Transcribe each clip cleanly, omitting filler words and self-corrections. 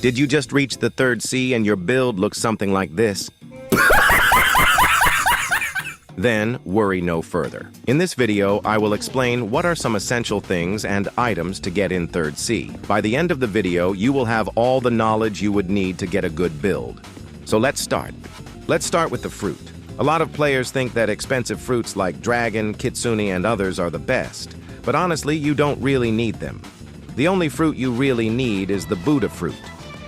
Did you just reach the third C and your build looks something like this? Then worry no further. In this video, I will explain what are some essential things and items to get in third C. By the end of the video, you will have all the knowledge you would need to get a good build. So let's start. Let's start with the fruit. A lot of players think that expensive fruits like dragon, kitsune, and others are the best, but honestly, you don't really need them. The only fruit you really need is the Buddha fruit.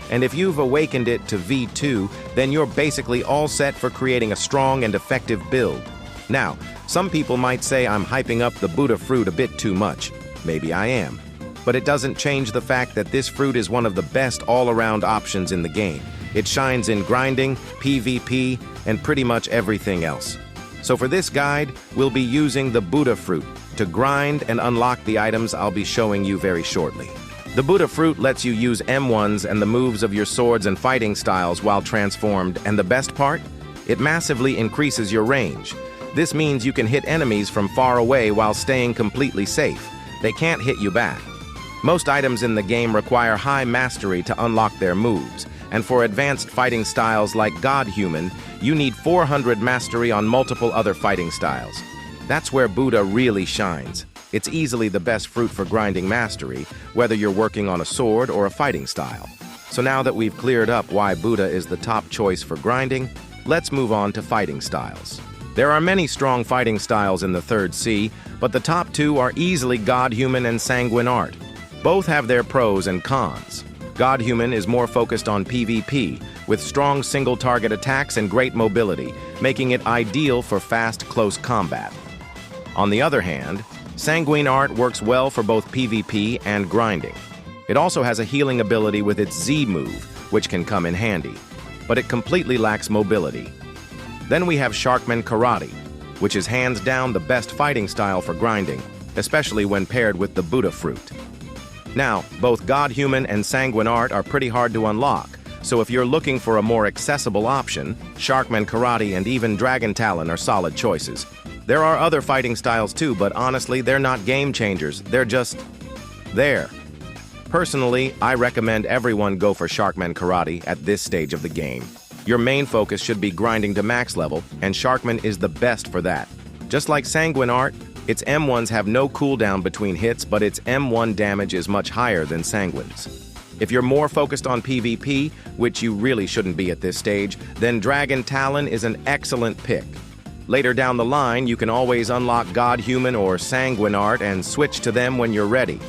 And if you've awakened it to V2, then you're basically all set for creating a strong and effective build. Now, some people might say I'm hyping up the Buddha fruit a bit too much. Maybe I am. But it doesn't change the fact that this fruit is one of the best all-around options in the game. It shines in grinding, PvP, and pretty much everything else. So for this guide, we'll be using the Buddha fruit to grind and unlock the items I'll be showing you very shortly. The Buddha fruit lets you use M1s and the moves of your swords and fighting styles while transformed, and the best part? It massively increases your range. This means you can hit enemies from far away while staying completely safe. They can't hit you back. Most items in the game require high mastery to unlock their moves, and for advanced fighting styles like God Human, you need 400 mastery on multiple other fighting styles. That's where Buddha really shines. It's easily the best fruit for grinding mastery, whether you're working on a sword or a fighting style. So now that we've cleared up why Buddha is the top choice for grinding, let's move on to fighting styles. There are many strong fighting styles in the third C, but the top two are easily God Human and Sanguine Art. Both have their pros and cons. God Human is more focused on PvP, with strong single-target attacks and great mobility, making it ideal for fast, close combat. On the other hand, Sanguine Art works well for both PvP and grinding. It also has a healing ability with its Z move, which can come in handy, but it completely lacks mobility. Then we have Sharkman Karate, which is hands down the best fighting style for grinding, especially when paired with the Buddha fruit. Now, both God Human and Sanguine Art are pretty hard to unlock, so if you're looking for a more accessible option, Sharkman Karate and even Dragon Talon are solid choices. There are other fighting styles too, but honestly, they're not game changers, they're just there. Personally, I recommend everyone go for Sharkman Karate at this stage of the game. Your main focus should be grinding to max level, and Sharkman is the best for that. Just like Sanguine Art, its M1s have no cooldown between hits, but its M1 damage is much higher than Sanguine's. If you're more focused on PvP, which you really shouldn't be at this stage, then Dragon Talon is an excellent pick. Later down the line, you can always unlock God Human or Sanguine Art and switch to them when you're ready.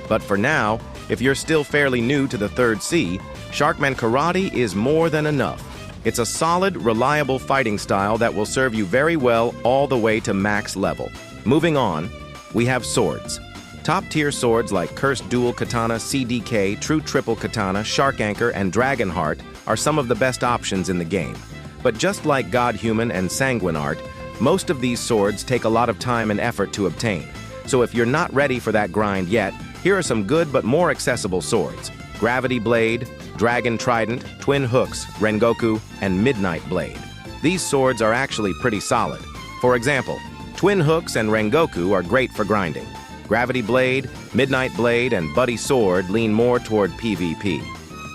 But for now, if you're still fairly new to the third C, Sharkman Karate is more than enough. It's a solid, reliable fighting style that will serve you very well all the way to max level. Moving on, we have swords. Top-tier swords like Cursed Dual Katana, CDK, True Triple Katana, Shark Anchor, and Dragon Heart are some of the best options in the game. But just like God Human and Sanguine Art, most of these swords take a lot of time and effort to obtain. So if you're not ready for that grind yet, here are some good but more accessible swords. Gravity Blade, Dragon Trident, Twin Hooks, Rengoku, and Midnight Blade. These swords are actually pretty solid. For example, Twin Hooks and Rengoku are great for grinding. Gravity Blade, Midnight Blade, and Buddy Sword lean more toward PvP.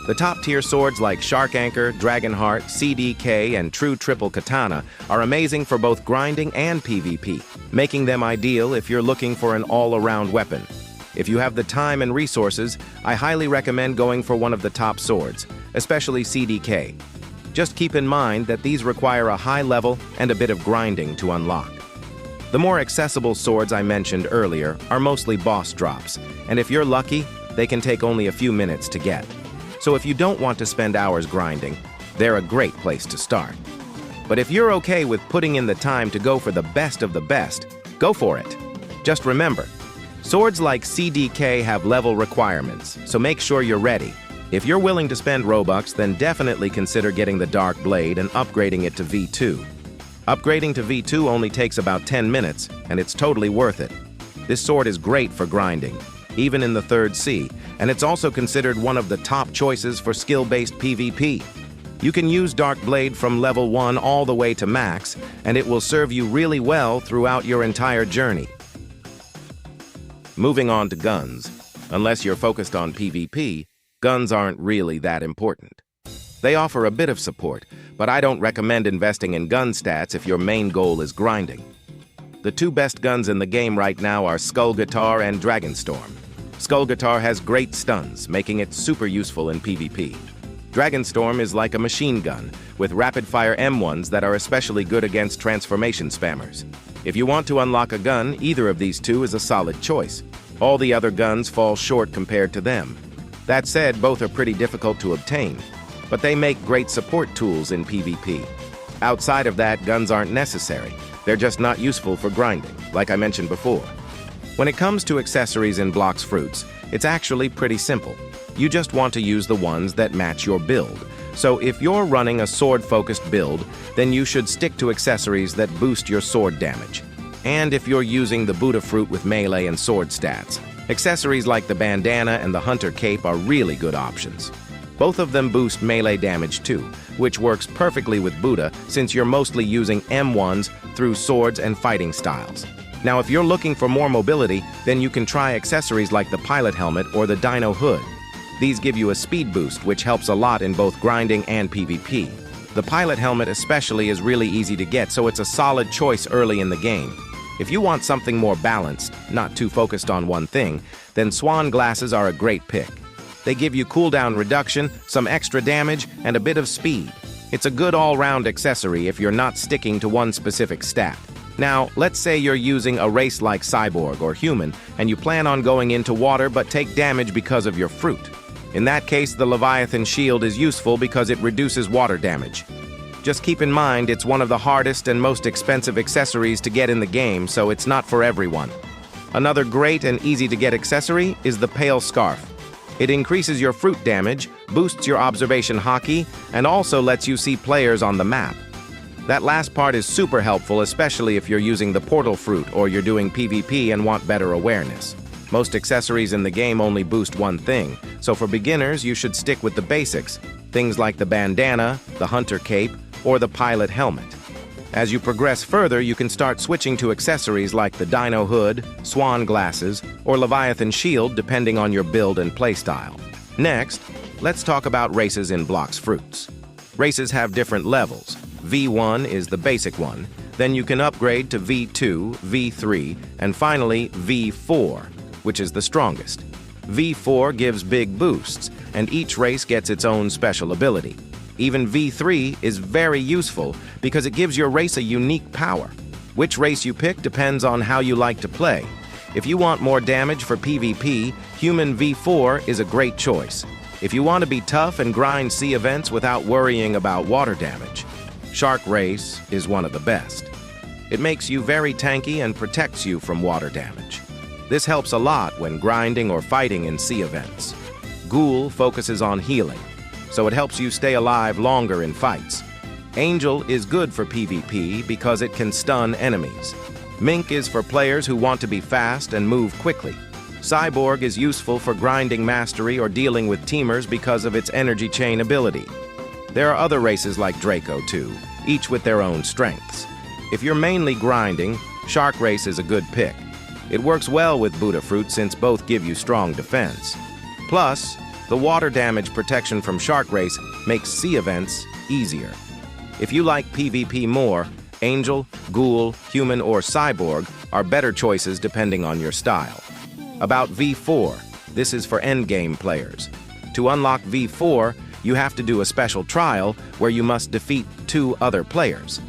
The top-tier swords like Shark Anchor, Dragon Heart, CDK, and True Triple Katana are amazing for both grinding and PvP, making them ideal if you're looking for an all-around weapon. If you have the time and resources, I highly recommend going for one of the top swords, especially CDK. Just keep in mind that these require a high level and a bit of grinding to unlock. The more accessible swords I mentioned earlier are mostly boss drops, and if you're lucky, they can take only a few minutes to get. So if you don't want to spend hours grinding, they're a great place to start. But if you're okay with putting in the time to go for the best of the best, go for it. Just remember, swords like CDK have level requirements, so make sure you're ready. If you're willing to spend Robux, then definitely consider getting the Dark Blade and upgrading it to V2. Upgrading to V2 only takes about 10 minutes, and it's totally worth it. This sword is great for grinding, even in the third C, and it's also considered one of the top choices for skill-based PvP. You can use Dark Blade from level 1 all the way to max, and it will serve you really well throughout your entire journey. Moving on to guns. Unless you're focused on PvP, guns aren't really that important. They offer a bit of support, but I don't recommend investing in gun stats if your main goal is grinding. The two best guns in the game right now are Skull Guitar and Dragonstorm. Skull Guitar has great stuns, making it super useful in PvP. Dragonstorm is like a machine gun, with rapid-fire M1s that are especially good against transformation spammers. If you want to unlock a gun, either of these two is a solid choice. All the other guns fall short compared to them. That said, both are pretty difficult to obtain, but they make great support tools in PvP. Outside of that, guns aren't necessary. They're just not useful for grinding, like I mentioned before. When it comes to accessories in Blox Fruits, it's actually pretty simple. You just want to use the ones that match your build. So if you're running a sword-focused build, then you should stick to accessories that boost your sword damage. And if you're using the Buddha Fruit with melee and sword stats, accessories like the bandana and the hunter cape are really good options. Both of them boost melee damage too, which works perfectly with Buddha since you're mostly using M1s through swords and fighting styles. Now if you're looking for more mobility, then you can try accessories like the pilot helmet or the dino hood. These give you a speed boost, which helps a lot in both grinding and PvP. The pilot helmet especially is really easy to get, so it's a solid choice early in the game. If you want something more balanced, not too focused on one thing, then swan glasses are a great pick. They give you cooldown reduction, some extra damage, and a bit of speed. It's a good all-round accessory if you're not sticking to one specific stat. Now, let's say you're using a race like Cyborg or Human, and you plan on going into water but take damage because of your fruit. In that case, the Leviathan Shield is useful because it reduces water damage. Just keep in mind it's one of the hardest and most expensive accessories to get in the game, so it's not for everyone. Another great and easy-to-get accessory is the Pale Scarf. It increases your fruit damage, boosts your observation hockey, and also lets you see players on the map. That last part is super helpful, especially if you're using the Portal Fruit or you're doing PvP and want better awareness. Most accessories in the game only boost one thing, so for beginners you should stick with the basics, things like the bandana, the hunter cape, or the pilot helmet. As you progress further, you can start switching to accessories like the dino hood, swan glasses, or Leviathan Shield depending on your build and playstyle. Next, let's talk about races in Blox Fruits. Races have different levels. V1 is the basic one, then you can upgrade to V2, V3, and finally V4, which is the strongest. V4 gives big boosts, and each race gets its own special ability. Even V3 is very useful because it gives your race a unique power. Which race you pick depends on how you like to play. If you want more damage for PvP, Human V4 is a great choice. If you want to be tough and grind sea events without worrying about water damage, Shark Race is one of the best. It makes you very tanky and protects you from water damage. This helps a lot when grinding or fighting in sea events. Ghoul focuses on healing, so it helps you stay alive longer in fights. Angel is good for PvP because it can stun enemies. Mink is for players who want to be fast and move quickly. Cyborg is useful for grinding mastery or dealing with teamers because of its energy chain ability. There are other races like Draco too, each with their own strengths. If you're mainly grinding, Shark Race is a good pick. It works well with Buddha Fruit since both give you strong defense. Plus, the water damage protection from Shark Race makes sea events easier. If you like PvP more, Angel, Ghoul, Human, or Cyborg are better choices depending on your style. About V4, this is for endgame players. To unlock V4, you have to do a special trial where you must defeat 2 other players.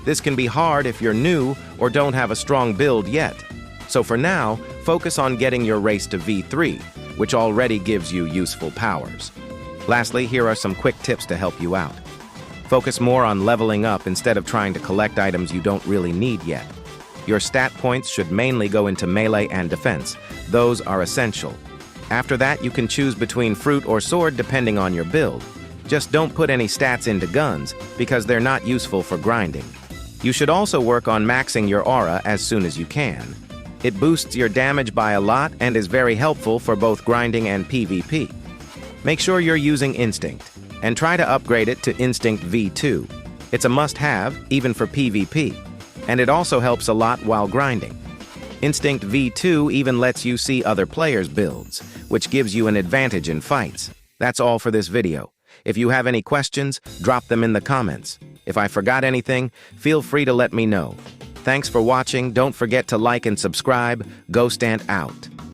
This can be hard if you're new or don't have a strong build yet. So for now, focus on getting your race to V3, which already gives you useful powers. Lastly, here are some quick tips to help you out. Focus more on leveling up instead of trying to collect items you don't really need yet. Your stat points should mainly go into melee and defense. Those are essential. After that, you can choose between fruit or sword depending on your build. Just don't put any stats into guns because they're not useful for grinding. You should also work on maxing your aura as soon as you can. It boosts your damage by a lot and is very helpful for both grinding and PvP. Make sure you're using Instinct, and try to upgrade it to Instinct V2. It's a must-have, even for PvP, and it also helps a lot while grinding. Instinct V2 even lets you see other players' builds, which gives you an advantage in fights. That's all for this video. If you have any questions, drop them in the comments. If I forgot anything, feel free to let me know. Thanks for watching. Don't forget to like and subscribe. Ghost Ant out.